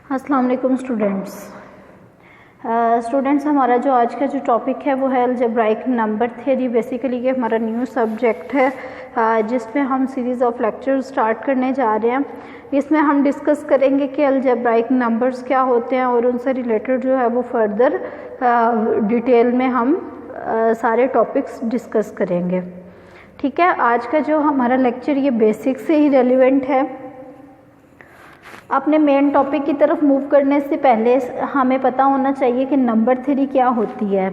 अस्सलाम वालेकुम स्टूडेंट्स, हमारा जो आज का जो टॉपिक है वो है अलजेब्राइक नंबर थ्योरी। बेसिकली ये हमारा न्यू सब्जेक्ट है जिसमें हम सीरीज़ ऑफ लेक्चर स्टार्ट करने जा रहे हैं। इसमें हम डिस्कस करेंगे कि अलजेब्राइक नंबर्स क्या होते हैं और उनसे रिलेटेड जो है वो फर्दर डिटेल में हम सारे टॉपिक्स डिस्कस करेंगे। ठीक है, आज का जो हमारा लेक्चर ये बेसिक से ही रेलिवेंट है। अपने मेन टॉपिक की तरफ मूव करने से पहले हमें पता होना चाहिए कि नंबर थ्योरी क्या होती है।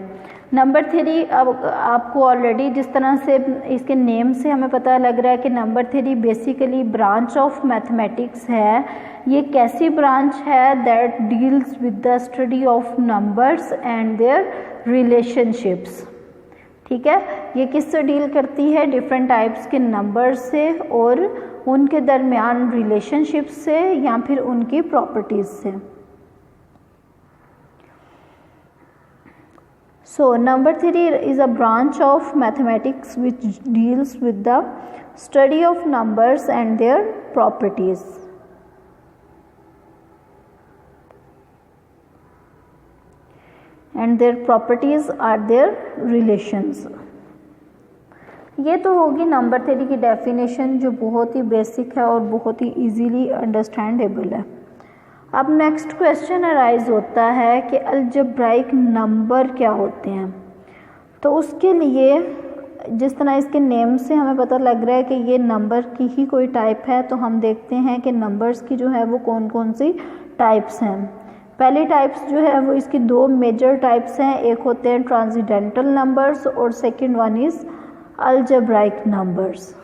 नंबर थ्योरी अब आपको ऑलरेडी जिस तरह से इसके नेम से हमें पता लग रहा है कि number theory basically branch of mathematics है। ये कैसी ब्रांच है? That deals with the study of numbers and there relationships. ठीक है, ये किससे डील करती है? डिफरेंट टाइप्स के नंबर्स से और उनके दरमियान रिलेशनशिप से या फिर उनकी प्रॉपर्टीज से। So number theory is a branch of mathematics which deals with the study of numbers and their properties. And their properties are their relations. ये तो होगी नंबर थ्योरी की डेफिनेशन जो बहुत ही बेसिक है और बहुत ही इजीली अंडरस्टैंडेबल है। अब नेक्स्ट क्वेश्चन अराइज होता है कि अलजेब्राइक नंबर क्या होते हैं। तो उसके लिए जिस तरह इसके नेम से हमें पता लग रहा है कि ये नंबर की ही कोई टाइप है, तो हम देखते हैं कि नंबर्स की जो है वो कौन कौन सी टाइप्स हैं। पहली टाइप्स जो है वो इसकी दो मेजर टाइप्स हैं। एक होते हैं ट्रांसेंडेंटल नंबर्स और second one is algebraic numbers.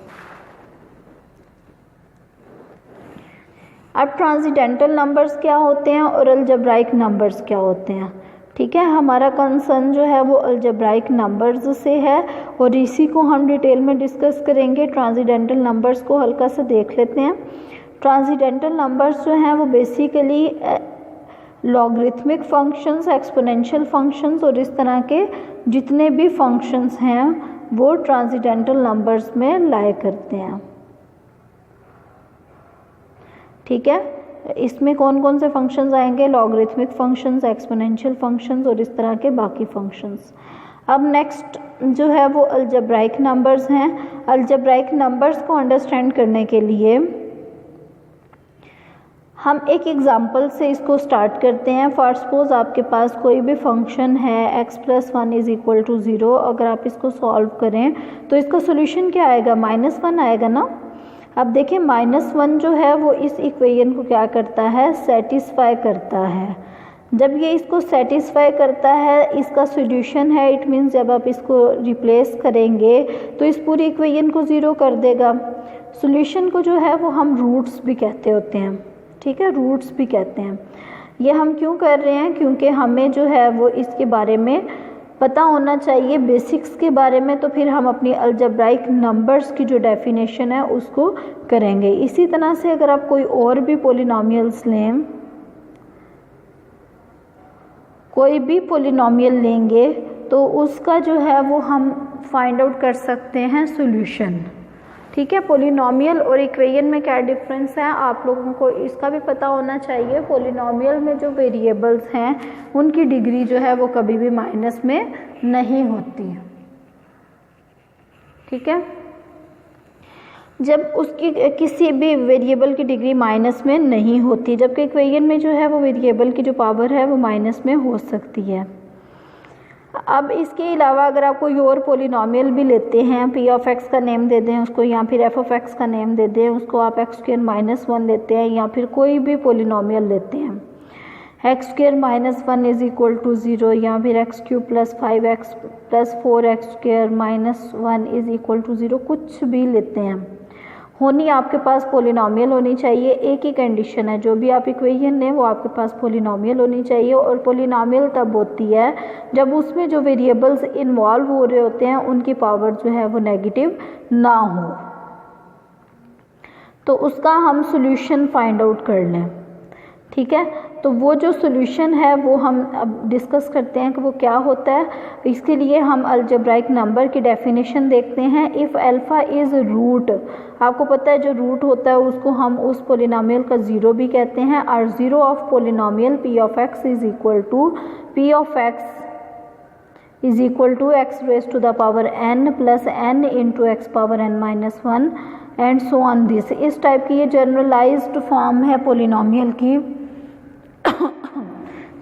अब ट्रांसेंडेंटल नंबर्स क्या होते हैं और अलजेब्राइक नंबर्स क्या होते हैं? ठीक है, हमारा कंसर्न जो है वो अलजेब्राइक नंबर्स से है और इसी को हम डिटेल में डिस्कस करेंगे। ट्रांसेंडेंटल नंबर्स को हल्का सा देख लेते हैं। ट्रांसेंडेंटल नंबर्स जो हैं वो basically logarithmic functions, exponential functions और इस तरह के जितने भी फंक्शंस हैं वो ट्रांसेंडेंटल नंबर्स में लाया करते हैं। ठीक है, इसमें कौन कौन से फंक्शंस आएंगे? लॉगरिथमिक फंक्शंस, एक्सपोनेंशियल फंक्शंस और इस तरह के बाकी फंक्शंस। अब नेक्स्ट जो है वो अलजेब्राइक नंबर्स हैं। अलजेब्राइक नंबर्स को अंडरस्टैंड करने के लिए हम एक एग्जाम्पल से इसको स्टार्ट करते हैं। फॉर सपोज आपके पास कोई भी फंक्शन है x+1 इज इक्वल टू 0। अगर आप इसको सॉल्व करें तो इसका सोल्यूशन क्या आएगा? -1 आएगा ना। अब देखिए -1 जो है वो इस इक्वेशन को क्या करता है? सेटिस्फाई करता है। जब ये इसको सेटिस्फाई करता है, इसका सोल्यूशन है, इट मीन्स जब आप इसको रिप्लेस करेंगे तो इस पूरी इक्वेशन को 0 कर देगा। सोल्यूशन को जो है वो हम रूट्स भी कहते होते हैं। ठीक है, रूट्स भी कहते हैं। ये हम क्यों कर रहे हैं? क्योंकि हमें जो है वो इसके बारे में पता होना चाहिए, बेसिक्स के बारे में, तो फिर हम अपनी अलजेब्राइक नंबर्स की जो डेफिनेशन है उसको करेंगे। इसी तरह से अगर आप कोई और भी पॉलिनोमियल्स लें, कोई भी पॉलिनोमियल लेंगे तो उसका जो है वो हम फाइंड आउट कर सकते हैं सॉल्यूशन। ठीक है, पॉलिनोमियल और इक्वेशन में क्या डिफरेंस है आप लोगों को इसका भी पता होना चाहिए। पॉलिनोमियल में जो वेरिएबल्स हैं उनकी डिग्री जो है वो कभी भी माइनस में नहीं होती। ठीक है, जब उसकी किसी भी वेरिएबल की डिग्री माइनस में नहीं होती, जबकि इक्वेशन में जो है वो वेरिएबल की जो पावर है वो माइनस में हो सकती है। अब इसके अलावा अगर आप कोई और पॉलिनोमियल भी लेते हैं, p(x) का नेम दे दें उसको, या फिर f(x) का नेम दे दें उसको, आप x² -1 लेते हैं या फिर कोई भी पॉलिनोमियल लेते हैं, x² -1 इज इक्वल टू 0 या फिर x³ + 5x + 4x² -1 is equal to 0, कुछ भी लेते हैं, होनी आपके पास पॉलिनोमियल होनी चाहिए। एक ही कंडीशन है, जो भी आप इक्वेशन लें वो आपके पास पॉलिनोमियल होनी चाहिए। और पॉलिनोमियल तब होती है जब उसमें जो वेरिएबल्स इन्वॉल्व हो रहे होते हैं उनकी पावर जो है वो नेगेटिव ना हो, तो उसका हम सॉल्यूशन फाइंड आउट कर लें। ठीक है। तो वो जो सॉल्यूशन है वो हम अब डिस्कस करते हैं कि वो क्या होता है। इसके लिए हम अलजेब्राइक नंबर की डेफिनेशन देखते हैं। इफ़ अल्फ़ा इज़ रूट, आपको पता है जो रूट होता है उसको हम उस पोलिनोमियल का ज़ीरो भी कहते हैं। और zero of polynomial p of x is equal to p of x is equal to x raise to the power n plus n into x power n minus 1 and so on this. इस type की ये generalised form है polynomial की।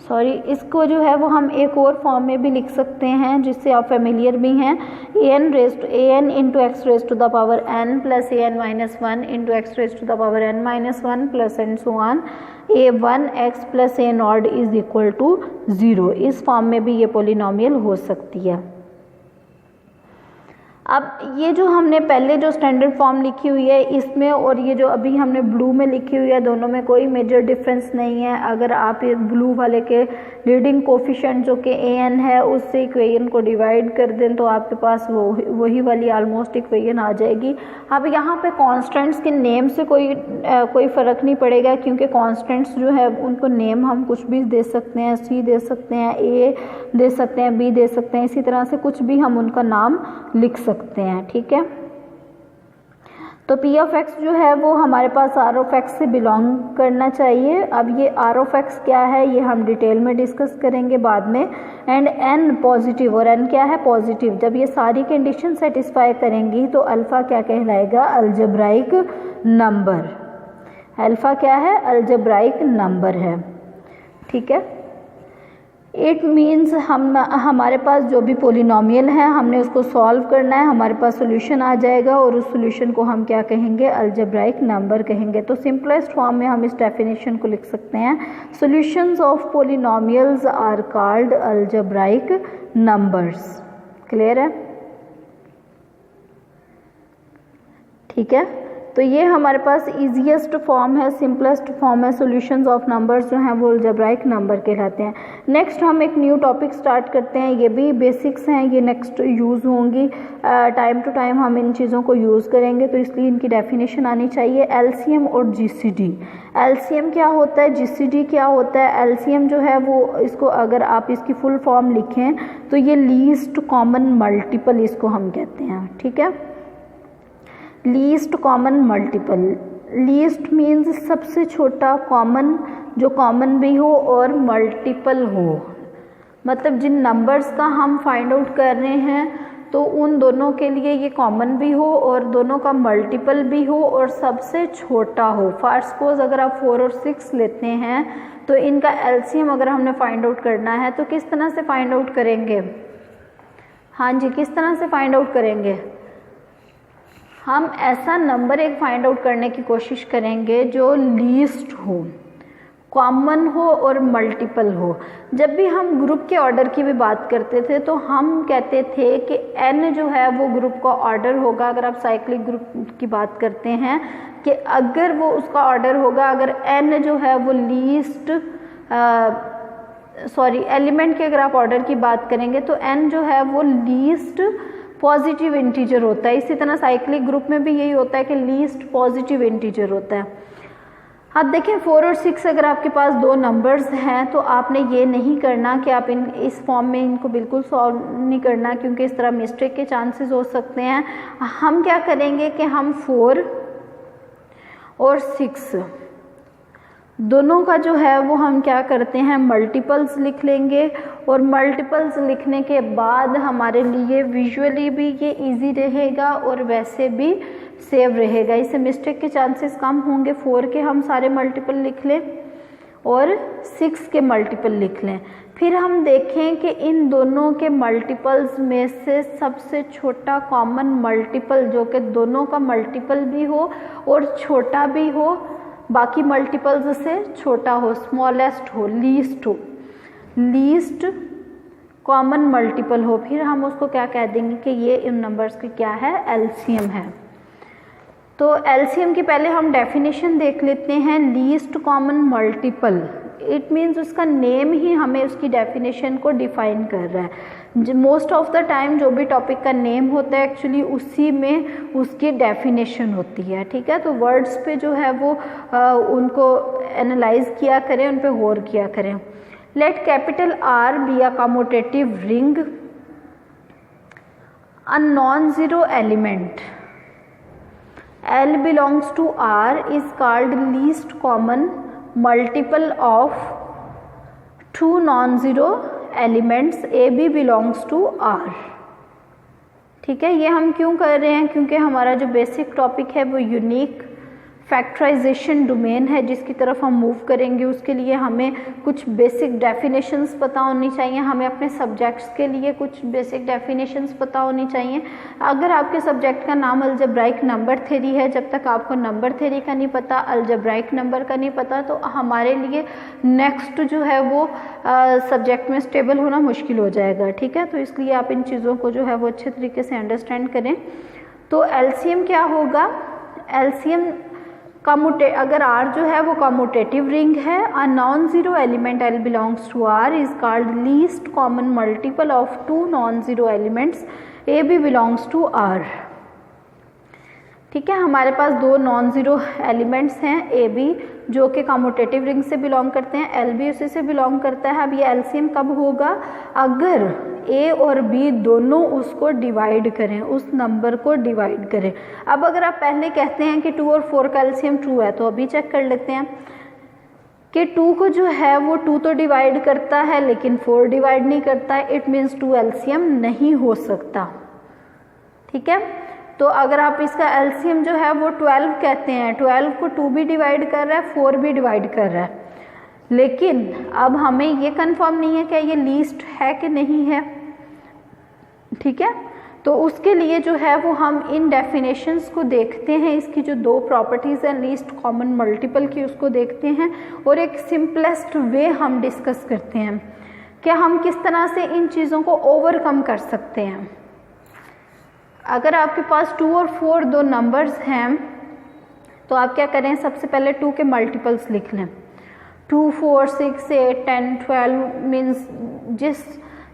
Sorry, इसको जो है वो हम एक और फॉर्म में भी लिख सकते हैं जिससे आप फेमिलियर भी हैं। an into x raise to the power n plus an minus 1 into x raise to the power n minus 1 plus and so on a1x plus a naught is equal to 0। इस form में भी ये polynomial हो सकती है। अब ये जो हमने पहले जो स्टैंडर्ड फॉर्म लिखी हुई है इसमें और ये जो अभी हमने ब्लू में लिखी हुई है दोनों में कोई मेजर डिफरेंस नहीं है। अगर आप ये ब्लू वाले के लीडिंग कोफिशिएंट जो कि an है उससे इक्वेशन को डिवाइड कर दें तो आपके पास वही वाली ऑलमोस्ट इक्वेशन आ जाएगी। अब यहाँ पे कांस्टेंट्स के नेम से कोई फ़र्क नहीं पड़ेगा क्योंकि कांस्टेंट्स जो है उनको नेम हम कुछ भी दे सकते हैं, c दे सकते हैं, a दे सकते हैं, b दे सकते हैं, इसी तरह से कुछ भी हम उनका नाम लिख सकते हैं। ठीक है, तो p ऑफ x जो है वो हमारे पास r ऑफ x से बिलोंग करना चाहिए। अब ये r ऑफ x क्या है ये हम डिटेल में डिस्कस करेंगे बाद में। एंड n पॉजिटिव, और n क्या है पॉजिटिव। जब ये सारी कंडीशन सेटिस्फाई करेंगी तो अल्फ़ा क्या कहलाएगा, अलजेब्राइक नंबर। अल्फ़ा क्या है, अलजेब्राइक नंबर है। ठीक है, इट मीन्स हमारे पास जो भी पोलिनोमियल है हमने उसको सॉल्व करना है, हमारे पास सोल्यूशन आ जाएगा और उस सोल्यूशन को हम क्या कहेंगे, अलजेब्राइक नंबर कहेंगे। तो सिंपलेस्ट फॉर्म में हम इस डेफिनेशन को लिख सकते हैं, solutions of polynomials are called algebraic numbers. Clear है? ठीक है, तो ये हमारे पास इजीएस्ट फॉर्म है, सिंपलेस्ट फॉर्म है। सॉल्यूशंस ऑफ नंबर्स जो हैं वो अलजेब्राइक नंबर कहलाते हैं। नेक्स्ट हम एक न्यू टॉपिक स्टार्ट करते हैं, ये भी बेसिक्स हैं, ये नेक्स्ट यूज़ होंगी, टाइम टू टाइम हम इन चीज़ों को यूज़ करेंगे तो इसलिए इनकी डेफिनेशन आनी चाहिए। एलसीएम और जीसीडी। एलसीएम क्या होता है, जीसीडी क्या होता है। एलसीएम जो है वो इसको अगर आप इसकी फुल फॉर्म लिखें तो ये लीस्ट कॉमन मल्टीपल इसको हम कहते हैं। ठीक है, least common multiple. Least means सबसे छोटा, कॉमन जो कॉमन भी हो और मल्टीपल हो, मतलब जिन नंबर्स का हम फाइंड आउट कर रहे हैं तो उन दोनों के लिए ये कॉमन भी हो और दोनों का मल्टीपल भी हो और सबसे छोटा हो। फॉर सपोज अगर आप 4 और 6 लेते हैं तो इनका एलसीएम अगर हमने फाइंड आउट करना है तो किस तरह से फाइंड आउट करेंगे। हाँ जी, किस तरह से फाइंड आउट करेंगे, हम ऐसा नंबर एक फाइंड आउट करने की कोशिश करेंगे जो लीस्ट हो, कॉमन हो और मल्टीपल हो। जब भी हम ग्रुप के ऑर्डर की भी बात करते थे तो हम कहते थे कि n जो है वो ग्रुप का ऑर्डर होगा। अगर आप साइक्लिक ग्रुप की बात करते हैं कि अगर वो उसका ऑर्डर होगा, अगर n जो है वो लीस्ट एलिमेंट के अगर आप ऑर्डर की बात करेंगे तो n जो है वो लीस्ट पॉजिटिव इंटीजर होता है। इसी तरह साइक्लिक ग्रुप में भी यही होता है कि लीस्ट पॉजिटिव इंटीजर होता है। अब देखें 4 और 6 अगर आपके पास दो नंबर्स हैं तो आपने ये नहीं करना कि आप इस फॉर्म में इनको बिल्कुल सॉल्व नहीं करना क्योंकि इस तरह मिस्टेक के चांसेस हो सकते हैं। हम क्या करेंगे कि हम 4 और 6 दोनों का जो है वो हम क्या करते हैं, मल्टीपल्स लिख लेंगे और मल्टीपल्स लिखने के बाद हमारे लिए विजुअली भी ये इजी रहेगा और वैसे भी सेव रहेगा। इससे मिस्टेक के चांसेस कम होंगे। 4 के हम सारे मल्टीपल लिख लें और 6 के मल्टीपल लिख लें। फिर हम देखें कि इन दोनों के मल्टीपल्स में से सबसे छोटा कॉमन मल्टीपल जो कि दोनों का मल्टीपल भी हो और छोटा भी हो, बाकी मल्टीपल्स से छोटा हो, स्मॉलेस्ट हो, लीस्ट कॉमन मल्टीपल हो, फिर हम उसको क्या कह देंगे कि ये इन नंबर्स की क्या है, एलसीएम है। तो एलसीएम की पहले हम डेफिनेशन देख लेते हैं। Least common multiple, it means उसका नेम ही हमें उसकी डेफिनेशन को डिफाइन कर रहा है। मोस्ट ऑफ द टाइम जो भी टॉपिक का नेम होता है एक्चुअली उसी में उसकी डेफिनेशन होती है, ठीक है। तो वर्ड्स पे जो है वो उनको एनालाइज किया करें, उन पे गौर किया करें। Let capital R be a commutative ring, a non zero element L belongs to R is called least common multiple of two non-zero elements AB belongs to R। ठीक है, ये हम क्यों कर रहे हैं? क्योंकि हमारा जो बेसिक टॉपिक है वो यूनिक फैक्टराइजेशन डोमेन है जिसकी तरफ हम मूव करेंगे। उसके लिए हमें कुछ बेसिक डेफिनेशंस पता होनी चाहिए, हमें अपने सब्जेक्ट्स के लिए कुछ बेसिक डेफिनेशंस पता होनी चाहिए। अगर आपके सब्जेक्ट का नाम अलजेब्राइक नंबर थ्योरी है, जब तक आपको नंबर थ्योरी का नहीं पता, अलजेब्राइक नंबर का नहीं पता, तो हमारे लिए नेक्स्ट जो है वो सब्जेक्ट में स्टेबल होना मुश्किल हो जाएगा, ठीक है। तो इसलिए आप इन चीज़ों को जो है वो अच्छे तरीके से अंडरस्टैंड करें। तो एलसीएम क्या होगा? एलसीएम अगर R जो है वो कम्यूटेटिव रिंग है, a non zero element L belongs to R is called least common multiple of two non zero elements A B belongs to R। ठीक है, हमारे पास दो नॉन जीरो एलिमेंट्स हैं A B जो कि कम्यूटेटिव रिंग से बिलोंग करते हैं, L भी उसी से बिलोंग करता है। अब ये एलसीएम कब होगा? अगर A और B दोनों उसको डिवाइड करें, उस नंबर को डिवाइड करें। अब अगर आप पहले कहते हैं कि 2 और 4 का एलसीएम ट्रू है, तो अभी चेक कर लेते हैं कि 2 को जो है वो 2 तो डिवाइड करता है लेकिन 4 डिवाइड नहीं करता है। इट मीन्स 2 एलसीएम नहीं हो सकता, ठीक है। तो अगर आप इसका एलसीएम जो है वो 12 कहते हैं, 12 को 2 भी डिवाइड कर रहा है, 4 भी डिवाइड कर रहा है, लेकिन अब हमें ये कंफर्म नहीं है कि ये लीस्ट है कि नहीं है, ठीक है। तो उसके लिए जो है वो हम इन डेफिनेशंस को देखते हैं, इसकी जो दो प्रॉपर्टीज़ हैं लीस्ट कॉमन मल्टीपल की, उसको देखते हैं और एक सिंपलेस्ट वे हम डिस्कस करते हैं कि हम किस तरह से इन चीज़ों को ओवरकम कर सकते हैं। अगर आपके पास 2 और 4 दो नंबर्स हैं तो आप क्या करें? सबसे पहले 2 के मल्टीपल्स लिख लें। 2, 4, 6, 8, 10, 12 मीन्स जिस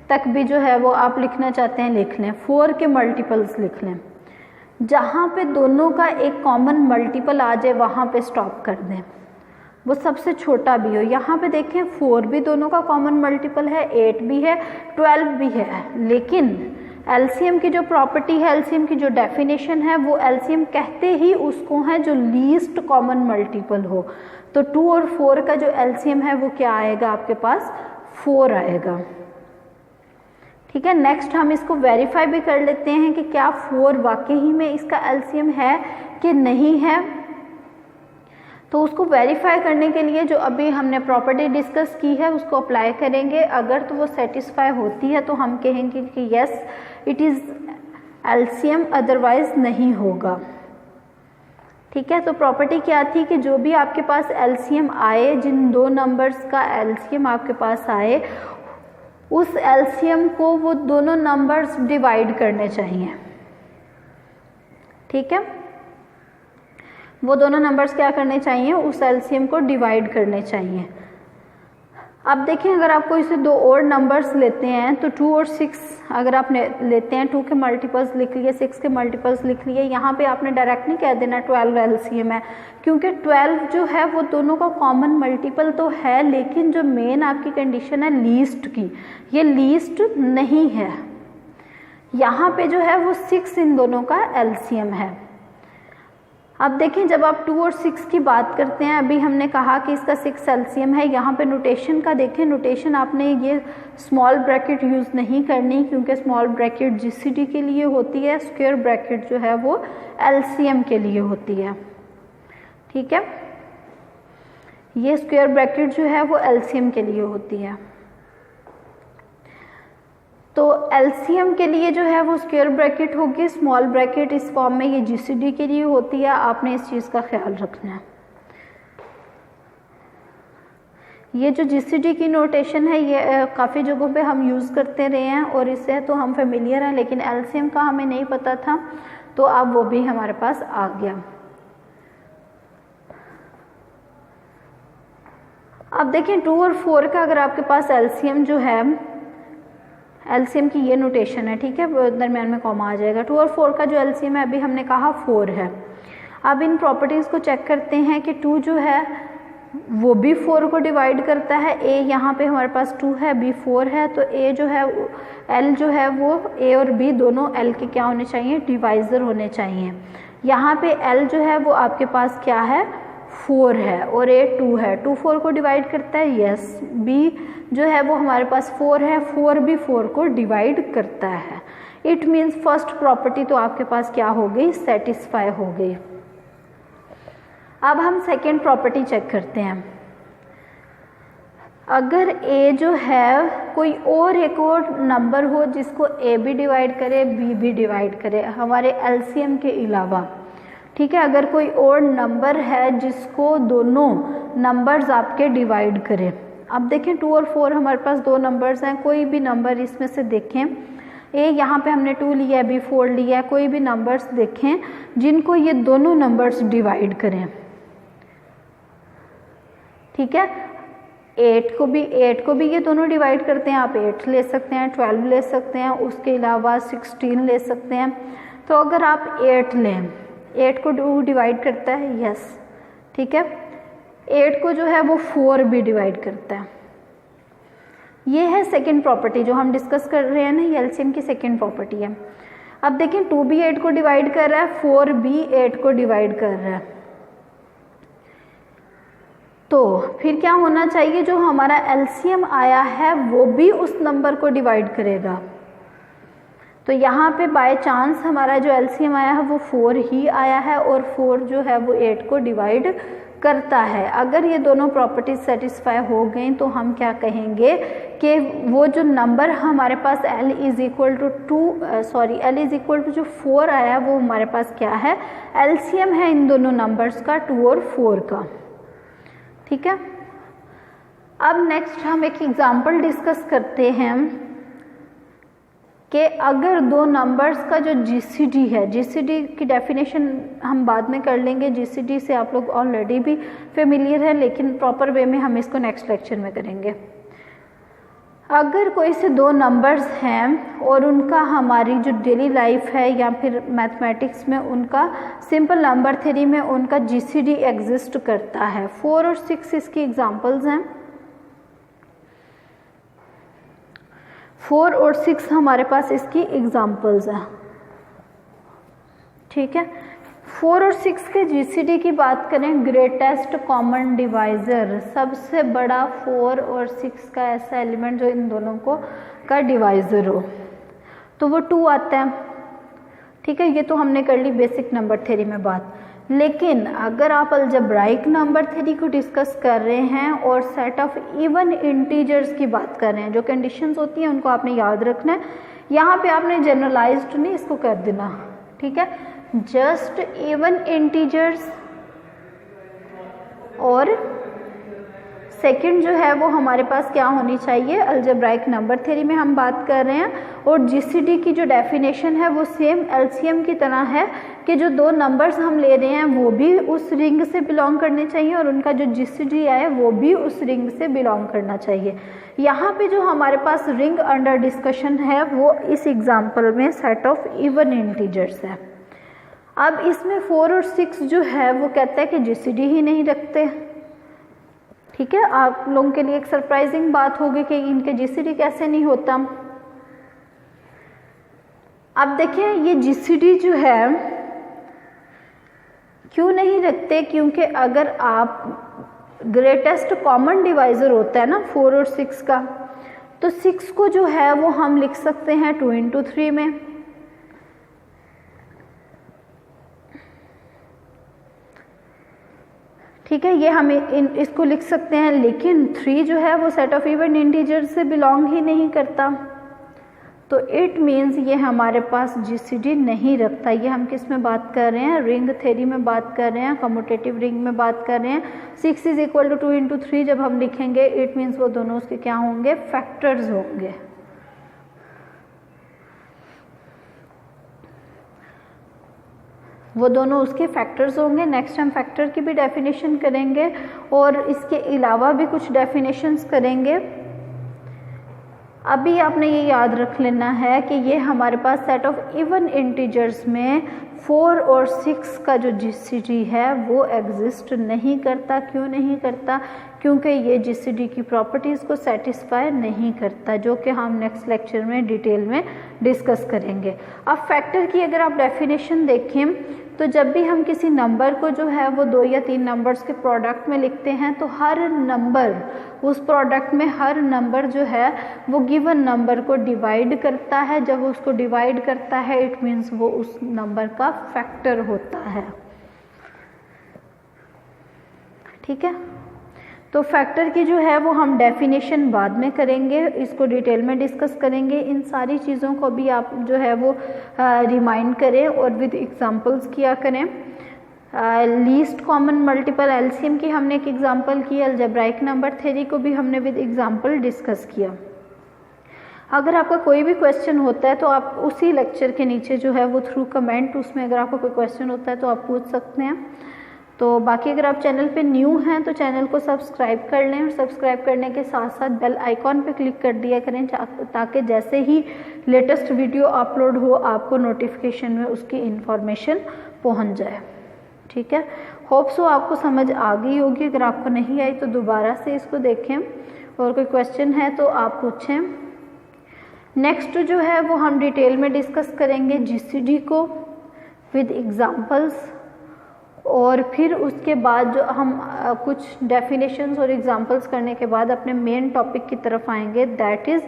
तक भी जो है वो आप लिखना चाहते हैं लिख लें। 4 के मल्टीपल्स लिख लें। जहाँ पे दोनों का एक कॉमन मल्टीपल आ जाए वहाँ पे स्टॉप कर दें, वो सबसे छोटा भी हो। यहाँ पे देखें 4 भी दोनों का कॉमन मल्टीपल है, 8 भी है, 12 भी है, लेकिन एलसीएम की जो प्रॉपर्टी है, एलसीएम की जो डेफिनेशन है, वो एलसीएम कहते ही उसको है जो लीस्ट कॉमन मल्टीपल हो। तो 2 और 4 का जो एलसीएम है वो क्या आएगा? आपके पास 4 आएगा, ठीक है। नेक्स्ट हम इसको वेरीफाई भी कर लेते हैं कि क्या 4 वाकई में इसका एलसीएम है कि नहीं है। तो उसको वेरीफाई करने के लिए जो अभी हमने प्रॉपर्टी डिस्कस की है उसको अप्लाई करेंगे। अगर तो वो सेटिस्फाई होती है तो हम कहेंगे कि yes it is LCM, otherwise नहीं होगा, ठीक है। तो प्रॉपर्टी क्या थी कि जो भी आपके पास एलसीएम आए, जिन दो नंबर्स का एलसीएम आपके पास आए, उस एलसीएम को वो दोनों नंबर्स डिवाइड करने चाहिए, ठीक है। वो दोनों नंबर्स क्या करने चाहिए? उस एलसीएम को डिवाइड करने चाहिए। अब देखें, अगर आपको इसे दो और नंबर्स लेते हैं तो 2 और 6 अगर आप लेते हैं, 2 के मल्टीपल्स लिख लिए, 6 के मल्टीपल्स लिख लिए, यहाँ पे आपने डायरेक्ट नहीं कह देना 12 एलसीएम है, क्योंकि 12 जो है वो दोनों का कॉमन मल्टीपल तो है, लेकिन जो मेन आपकी कंडीशन है लीस्ट की, ये लीस्ट नहीं है। यहाँ पे जो है वो 6 इन दोनों का एलसीएम है। अब देखें, जब आप 2 और 6 की बात करते हैं, अभी हमने कहा कि इसका 6 एलसीएम है। यहाँ पे नोटेशन का देखें, नोटेशन आपने ये स्मॉल ब्रैकेट यूज़ नहीं करनी, क्योंकि स्मॉल ब्रैकेट जीसीडी के लिए होती है, स्क्वायर ब्रैकेट जो है वो एलसीएम के लिए होती है, ठीक है। ये स्क्वायर ब्रैकेट जो है वो एलसीएम के लिए होती है। तो एलसीएम के लिए जो है वो स्क्वायर ब्रैकेट होगी, स्मॉल ब्रैकेट इस फॉर्म में ये जीसीडी के लिए होती है। आपने इस चीज़ का ख्याल रखना है। ये जो जीसीडी की नोटेशन है ये काफ़ी जगहों पे हम यूज़ करते रहे हैं और इससे तो हम फेमिलियर हैं, लेकिन एलसीएम का हमें नहीं पता था, तो अब वो भी हमारे पास आ गया। अब देखिए 2 और 4 का अगर आपके पास एलसीएम जो है, एलसीएम की ये नोटेशन है, ठीक है, दरमियान में कॉमा आ जाएगा। 2 और 4 का जो एलसीएम है अभी हमने कहा 4 है। अब इन प्रॉपर्टीज़ को चेक करते हैं कि 2 जो है वो भी 4 को डिवाइड करता है। ए यहाँ पे हमारे पास 2 है, बी 4 है, तो ए जो है एल जो है वो ए और बी दोनों एल के क्या होने चाहिए, डिवाइज़र होने चाहिए। यहाँ पे एल जो है वो आपके पास क्या है, 4 है और ए 2 है। 2 4 को डिवाइड करता है, यस। बी जो है वो हमारे पास 4 है, 4 भी 4 को डिवाइड करता है। इट मीन्स फर्स्ट प्रॉपर्टी तो आपके पास क्या हो गई, सेटिस्फाई हो गई। अब हम सेकेंड प्रॉपर्टी चेक करते हैं। अगर ए जो है कोई और एक और नंबर हो जिसको ए भी डिवाइड करे, बी भी डिवाइड करे, हमारे एलसीएम के अलावा, ठीक है, अगर कोई और नंबर है जिसको दोनों नंबर्स आपके डिवाइड करें। अब देखें 2 और 4 हमारे पास दो नंबर्स हैं, कोई भी नंबर इसमें से देखें, ए यहाँ पे हमने 2 लिया है, बी 4 लिया है, कोई भी नंबर्स देखें जिनको ये दोनों नंबर्स डिवाइड करें, ठीक है। 8 को भी ये दोनों डिवाइड करते हैं, आप 8 ले सकते हैं, 12 ले सकते हैं, उसके अलावा 16 ले सकते हैं। तो अगर आप 8 लें, 8 को 2 डिवाइड करता है, यस, ठीक है। 8 को जो है वो 4 भी डिवाइड करता है। ये है सेकंड प्रॉपर्टी जो हम डिस्कस कर रहे हैं ना, ये एलसीएम की सेकंड प्रॉपर्टी है। अब देखें 2 भी 8 को डिवाइड कर रहा है, 4 भी 8 को डिवाइड कर रहा है, तो फिर क्या होना चाहिए, जो हमारा एलसीएम आया है वो भी उस नंबर को डिवाइड करेगा। तो यहाँ पे बाय चांस हमारा जो एलसीएम आया है वो 4 ही आया है और 4 जो है वो 8 को डिवाइड करता है। अगर ये दोनों प्रॉपर्टीज सेटिस्फाई हो गई तो हम क्या कहेंगे कि वो जो नंबर हमारे पास l इज इक्वल टू जो 4 आया वो हमारे पास क्या है, एलसीएम है इन दोनों नंबर्स का, 2 और 4 का, ठीक है। अब नेक्स्ट हम एक एग्जांपल डिस्कस करते हैं कि अगर दो नंबर्स का जो जीसीडी है, जीसीडी की डेफिनेशन हम बाद में कर लेंगे, जीसीडी से आप लोग ऑलरेडी भी फेमिलियर है, लेकिन प्रॉपर वे में हम इसको नेक्स्ट लेक्चर में करेंगे। अगर कोई से दो नंबर्स हैं और उनका हमारी जो डेली लाइफ है या फिर मैथमेटिक्स में उनका सिंपल नंबर थ्योरी में उनका जीसीडी एग्जिस्ट करता है, 4 और 6 इसकी एग्जांपल्स हैं। 4 और 6 हमारे पास इसकी एग्जांपल्स हैं, ठीक है। 4 और 6 के जीसीडी की बात करें, ग्रेटेस्ट कॉमन डिवाइज़र, सबसे बड़ा 4 और 6 का ऐसा एलिमेंट जो इन दोनों को का डिवाइज़र हो, तो वो 2 आता है, ठीक है। ये तो हमने कर ली बेसिक नंबर थ्योरी में बात। लेकिन अगर आप अलजेब्राइक नंबर थ्योरी को डिस्कस कर रहे हैं और सेट ऑफ इवन इंटीजर्स की बात कर रहे हैं, जो कंडीशंस होती हैं उनको आपने याद रखना है। यहाँ पे आपने जनरलाइज्ड नहीं इसको कर देना, ठीक है। जस्ट इवन इंटीजर्स और सेकंड जो है वो हमारे पास क्या होनी चाहिए, अलजेब्राइक नंबर थ्योरी में हम बात कर रहे हैं। और जीसीडी की जो डेफिनेशन है वो सेम एलसीएम की तरह है कि जो दो नंबर्स हम ले रहे हैं वो भी उस रिंग से बिलोंग करने चाहिए और उनका जो जीसीडी है वो भी उस रिंग से बिलोंग करना चाहिए। यहाँ पे जो हमारे पास रिंग अंडर डिस्कशन है वो इस एग्जाम्पल में सेट ऑफ इवन इंटीजर्स है। अब इसमें 4 और 6 जो है वो कहता है कि जीसीडी ही नहीं रखते, ठीक है। आप लोगों के लिए एक सरप्राइजिंग बात होगी कि इनके जीसीडी कैसे नहीं होता। अब देखिए ये जीसीडी जो है क्यों नहीं रखते, क्योंकि अगर आप ग्रेटेस्ट कॉमन डिवाइजर होता है ना 4 और 6 का, तो 6 को जो है वो हम लिख सकते हैं 2 into 3 में, ठीक है। ये हम इसको लिख सकते हैं, लेकिन 3 जो है वो सेट ऑफ इवन इंटीजर से बिलोंग ही नहीं करता, तो इट मीन्स ये हमारे पास जीसीडी नहीं रखता। ये हम किस में बात कर रहे हैं, रिंग थ्योरी में बात कर रहे हैं, कम्यूटेटिव रिंग में बात कर रहे हैं। 6 इज इक्वल टू 2 into 3 जब हम लिखेंगे इट मीन्स वो दोनों उसके क्या होंगे, फैक्टर्स होंगे। वो दोनों उसके फैक्टर्स होंगे। नेक्स्ट हम फैक्टर की भी डेफिनेशन करेंगे और इसके अलावा भी कुछ डेफिनेशंस करेंगे। अभी आपने ये याद रख लेना है कि ये हमारे पास सेट ऑफ इवन इंटीजर्स में 4 और 6 का जो जीसीडी है वो एग्जिस्ट नहीं करता। क्यों नहीं करता? क्योंकि ये जीसीडी की प्रॉपर्टीज़ को सेटिस्फाई नहीं करता, जो कि हम नेक्स्ट लेक्चर में डिटेल में डिस्कस करेंगे। अब फैक्टर की अगर आप डेफिनेशन देखें तो जब भी हम किसी नंबर को जो है वो 2 या 3 नंबर्स के प्रोडक्ट में लिखते हैं तो हर नंबर उस प्रोडक्ट में हर नंबर जो है वो गिवन नंबर को डिवाइड करता है। जब वो उसको डिवाइड करता है इट मीन्स वो उस नंबर का फैक्टर होता है। ठीक है, तो फैक्टर की जो है वो हम डेफिनेशन बाद में करेंगे, इसको डिटेल में डिस्कस करेंगे। इन सारी चीज़ों को भी आप जो है वो रिमाइंड करें और विद एग्जांपल्स किया करें। लीस्ट कॉमन मल्टीपल एलसीएम की हमने एक एग्जांपल की, अलजेब्राइक नंबर थ्योरी को भी हमने विद एग्जांपल डिस्कस किया। अगर आपका कोई भी क्वेश्चन होता है तो आप उसी लेक्चर के नीचे जो है वो थ्रू कमेंट उसमें अगर आपका कोई क्वेश्चन होता है तो आप पूछ सकते हैं। तो बाकी अगर आप चैनल पे न्यू हैं तो चैनल को सब्सक्राइब कर लें और सब्सक्राइब करने के साथ साथ बेल आइकॉन पे क्लिक कर दिया करें ताकि जैसे ही लेटेस्ट वीडियो अपलोड हो आपको नोटिफिकेशन में उसकी इन्फॉर्मेशन पहुंच जाए। ठीक है, होप सो आपको समझ आ गई होगी। अगर आपको नहीं आई तो दोबारा से इसको देखें और कोई क्वेश्चन है तो आप पूछें। नेक्स्ट जो है वो हम डिटेल में डिस्कस करेंगे जीसीडी को विद एग्जांपल्स, और फिर उसके बाद जो हम कुछ डेफिनेशंस और एग्जांपल्स करने के बाद अपने मेन टॉपिक की तरफ आएंगे, that is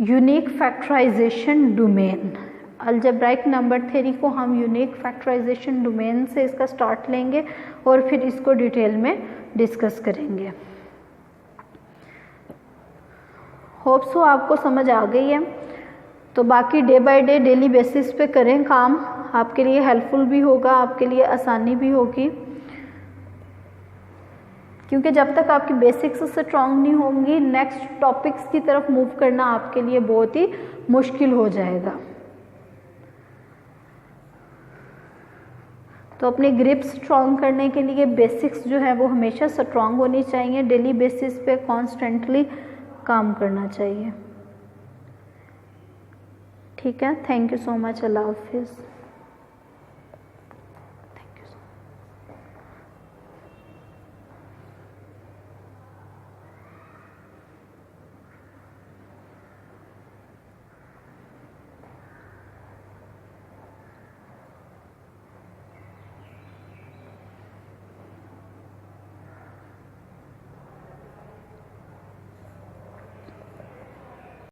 unique factorization domain. Algebraic number theory को हम यूनिक फैक्टराइजेशन डोमेन से इसका स्टार्ट लेंगे और फिर इसको डिटेल में डिस्कस करेंगे। होप सो आपको समझ आ गई है। तो बाकी day by day daily basis पे करें काम, आपके लिए हेल्पफुल भी होगा, आपके लिए आसानी भी होगी, क्योंकि जब तक आपकी बेसिक्स स्ट्रांग नहीं होंगी नेक्स्ट टॉपिक्स की तरफ मूव करना आपके लिए बहुत ही मुश्किल हो जाएगा। तो अपनी ग्रिप स्ट्रांग करने के लिए बेसिक्स जो है वो हमेशा स्ट्रांग होनी चाहिए, डेली बेसिस पे कॉन्स्टेंटली काम करना चाहिए। ठीक है, थैंक यू सो मच, अल्लाह हाफिज़।